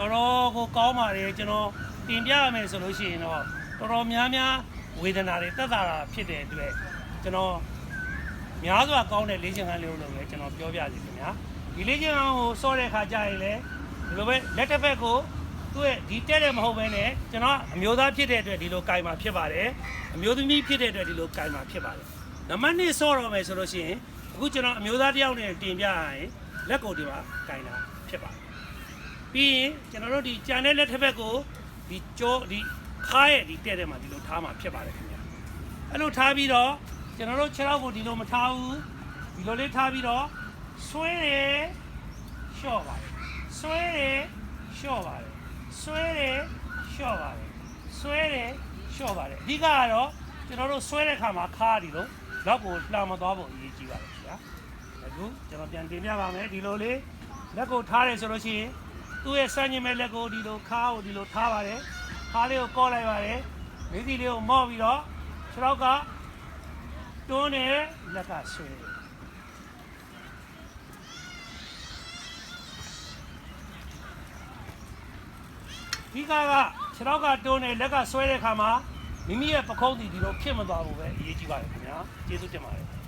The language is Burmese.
တော်ကိုကောင်းပါတယ်ကျွန်တော်တင်ပြရမယ်ဆိုလို့ရှိရင်တော့တော်များဝေဒနာတွေတက်တာဖြစ်တဲ့အတွက်ကျွန်တော်များစွာကောင်းတဲ့လေ့ကျင့်ခန်းလေးလို့လည်းကျွန်တော်ပြောပြစီခင်ဗျာဒီလေ့ကျင့်ခန်းကိုစောတဲ့ခါကျရင်လည်းဒီလိုပဲလက်တစ်ဖက်ကိုသူ့ရဲ့ဒီတက်တယ်မဟုတ်ဘဲနဲ့ကျွန်တော်အမျိုးသားဖြစ်တဲ့အတွက်ဒီလိုကင်မှာဖြစ်ပါတယ်အမျိုးသမီးဖြစ်တဲ့အတွက်ဒီလိုကင်မှာဖြစ်ပါတယ်နံပါတ်2စောတော့မယ်ဆိုလို့ရှိရင်အခုကျွန်တော်အမျိုးသားတယောက်နဲ့တင်ပြရရင်လက်ကိုဒီမှာကင်တာဖြစ်ပါတယ်ပြီးရင်ကျွန်တော်တို့ဒီကြံတဲ့လက်တစ်ဖက်ကိုဒီကြောဒီခါရဲ့ဒီတဲ့တဲ့မှာဒီလိုထားမှာဖြစ်ပါတယ်ခင်ဗျာအဲ့လိုထားပြီးတော့ကျွန်တော်တို့ခြေထောက်ကိုဒီလိုမထားဘူးဒီလိုလေးထားပြီးတော့ဆွဲတယ်လျှော့ပါတယ်ဆွဲတယ်လျှော့ပါတယ်ဆွဲတယ်လျှော့ပါတယ်ဆွဲတယ်လျှော့ပါတယ်အဓိကကတော့ကျွန်တော်တို့ဆွဲတဲ့ခါမှာခါဒီလိုလောက်ကိုလှောင်မသွားဖို့အရေးကြီးပါတယ်ခင်ဗျာအခုကျွန်တော်ပြန်တင်ပြပါမယ်ဒီလိုလေးလက်ကိုထားတယ်ဆိုလို့ရှိရင်သူ့ရဲ့စမ်းညင်မဲ့လက်ကိုဒီလိုခါကိုဒီလိုထားပါတယ်ခါလေးကိုကော့လိုက်ပါတယ်မိသီးလေးကိုမော့ပြီးတော့ခြေထောက်ကတွန်းတယ်လက်ကဆွဲတယ်ဒီကခြေထောက်ကတွန်းတယ်လက်ကဆွဲတဲ့ခါမှာမိမိရဲ့ပခုံးတီဒီလိုဖြစ်မသွားဘူးပဲအရေးကြီးပါတယ်ခင်ဗျာကျေးဇူးတင်ပါတယ်